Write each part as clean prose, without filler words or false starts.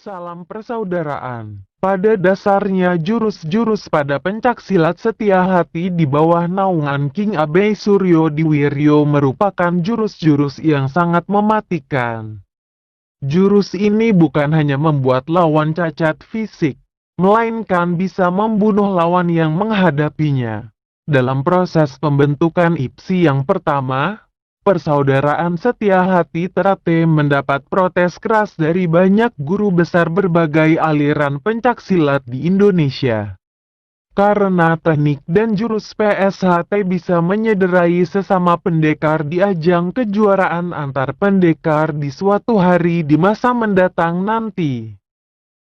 Salam persaudaraan. Pada dasarnya jurus-jurus pada pencaksilat setia hati di bawah naungan King Abe Suryo Diwiryo merupakan jurus-jurus yang sangat mematikan. Jurus ini bukan hanya membuat lawan cacat fisik, melainkan bisa membunuh lawan yang menghadapinya. Dalam proses pembentukan IPSI yang pertama, Persaudaraan Setia Hati Terate mendapat protes keras dari banyak guru besar berbagai aliran pencaksilat di Indonesia. Karena teknik dan jurus PSHT bisa menyederai sesama pendekar di ajang kejuaraan antar pendekar di suatu hari di masa mendatang nanti.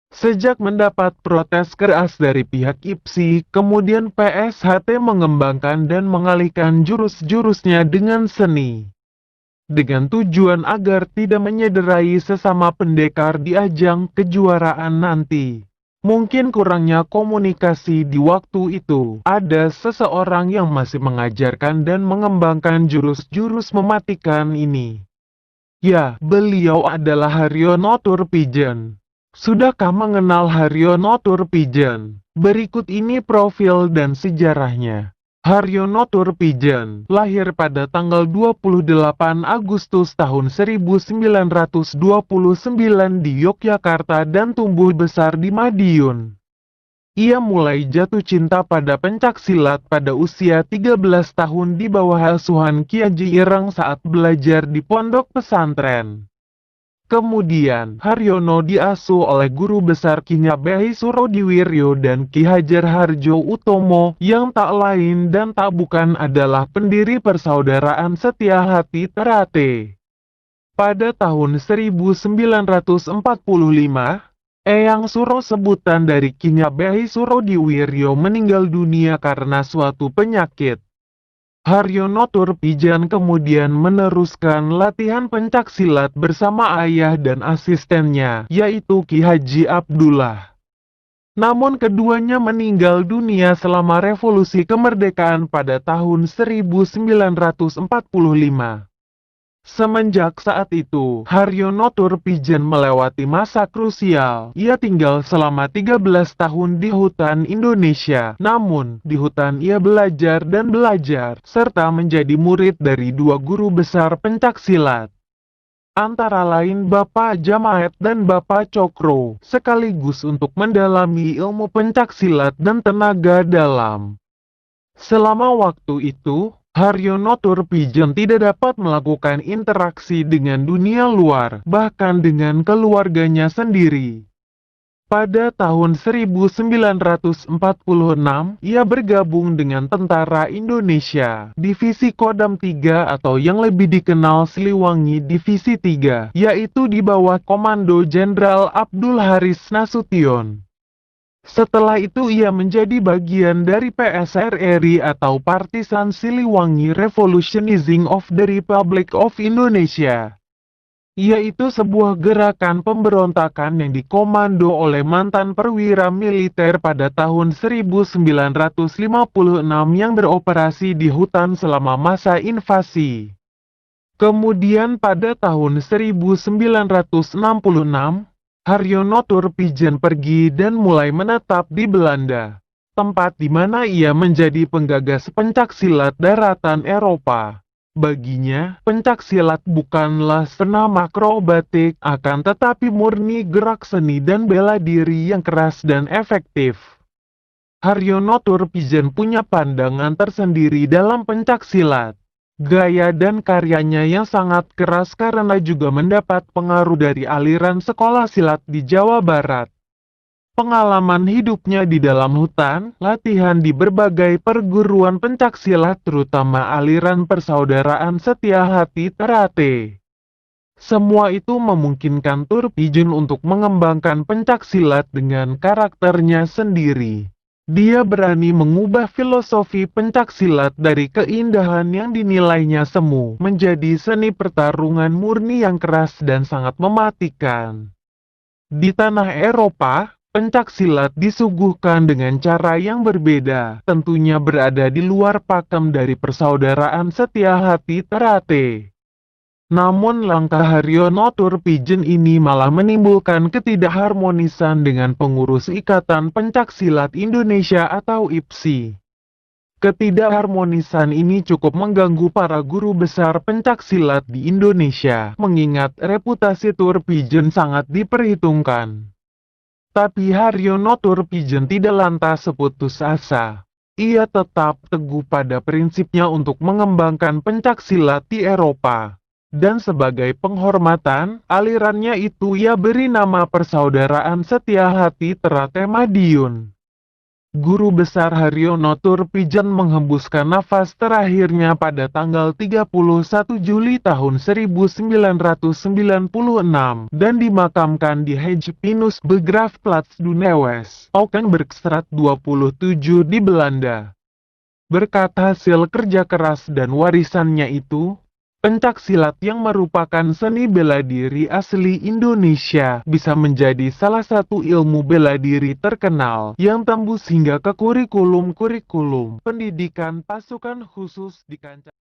Sejak mendapat protes keras dari pihak IPSI, kemudian PSHT mengembangkan dan mengalihkan jurus-jurusnya dengan seni. Dengan tujuan agar tidak menyederai sesama pendekar di ajang kejuaraan nanti. Mungkin kurangnya komunikasi di waktu itu, ada seseorang yang masih mengajarkan dan mengembangkan jurus-jurus mematikan ini. Ya, beliau adalah Haryono Turpijen. Sudahkah mengenal Haryono Turpijen? Berikut ini profil dan sejarahnya. Haryono Turpijen lahir pada tanggal 28 Agustus tahun 1929 di Yogyakarta dan tumbuh besar di Madiun. Ia mulai jatuh cinta pada pencaksilat pada usia 13 tahun di bawah asuhan Ki Haji Ireng saat belajar di pondok pesantren. Kemudian, Haryono diasuh oleh guru besar Ki Nyabei Surodiwiryo dan Ki Hajar Harjo Utomo, yang tak lain dan tak bukan adalah pendiri Persaudaraan Setia Hati Terate. Pada tahun 1945, Eyang Suro sebutan dari Ki Nyabei Surodiwiryo meninggal dunia karena suatu penyakit. Haryono Turpijen kemudian meneruskan latihan pencaksilat bersama ayah dan asistennya, yaitu Ki Haji Abdullah. Namun keduanya meninggal dunia selama revolusi kemerdekaan pada tahun 1945. Semenjak saat itu, Haryono Turpijen melewati masa krusial. Ia tinggal selama 13 tahun di hutan Indonesia. Namun, di hutan ia belajar dan belajar, serta menjadi murid dari dua guru besar pencaksilat. Antara lain Bapak Jamaet dan Bapak Cokro, sekaligus untuk mendalami ilmu pencaksilat dan tenaga dalam. Selama waktu itu, Haryono Turpijen tidak dapat melakukan interaksi dengan dunia luar, bahkan dengan keluarganya sendiri. Pada tahun 1946, ia bergabung dengan Tentara Indonesia, Divisi Kodam 3 atau yang lebih dikenal Siliwangi Divisi 3, yaitu di bawah Komando Jenderal Abdul Haris Nasution. Setelah itu ia menjadi bagian dari PSRRI atau Partisan Siliwangi Revolutionizing of the Republic of Indonesia, yaitu sebuah gerakan pemberontakan yang dikomando oleh mantan perwira militer pada tahun 1956 yang beroperasi di hutan selama masa invasi. Kemudian pada tahun 1966, Haryono Turpijen pergi dan mulai menetap di Belanda, tempat di mana ia menjadi penggagas pencaksilat daratan Eropa. Baginya, pencaksilat bukanlah senama akrobatik, akan tetapi murni gerak seni dan bela diri yang keras dan efektif. Haryono Turpijen punya pandangan tersendiri dalam pencaksilat. Gaya dan karyanya yang sangat keras karena juga mendapat pengaruh dari aliran sekolah silat di Jawa Barat. Pengalaman hidupnya di dalam hutan, latihan di berbagai perguruan pencaksilat terutama aliran Persaudaraan Setia Hati Terate. Semua itu memungkinkan Turpijen untuk mengembangkan pencaksilat dengan karakternya sendiri. Dia berani mengubah filosofi pencaksilat dari keindahan yang dinilainya semu menjadi seni pertarungan murni yang keras dan sangat mematikan. Di tanah Eropa, pencaksilat disuguhkan dengan cara yang berbeda, tentunya berada di luar pakem dari Persaudaraan Setia Hati Terate. Namun langkah Haryono Turpijen ini malah menimbulkan ketidakharmonisan dengan pengurus Ikatan Pencaksilat Indonesia atau IPSI. Ketidakharmonisan ini cukup mengganggu para guru besar pencaksilat di Indonesia, mengingat reputasi Turpijen sangat diperhitungkan. Tapi Haryono Turpijen tidak lantas putus asa. Ia tetap teguh pada prinsipnya untuk mengembangkan pencaksilat di Eropa. Dan sebagai penghormatan, alirannya itu ia beri nama Persaudaraan Setia Hati Ternate Madiun. Guru besar Haryono Turpijen menghembuskan nafas terakhirnya pada tanggal 31 Juli tahun 1996 dan dimakamkan di Heiligpinus Begraafplaats Dunewes, Aukenbergstraat 27 di Belanda. Berkat hasil kerja keras dan warisannya itu, pencaksilat yang merupakan seni bela diri asli Indonesia bisa menjadi salah satu ilmu bela diri terkenal yang tembus hingga ke kurikulum pendidikan pasukan khusus di kancah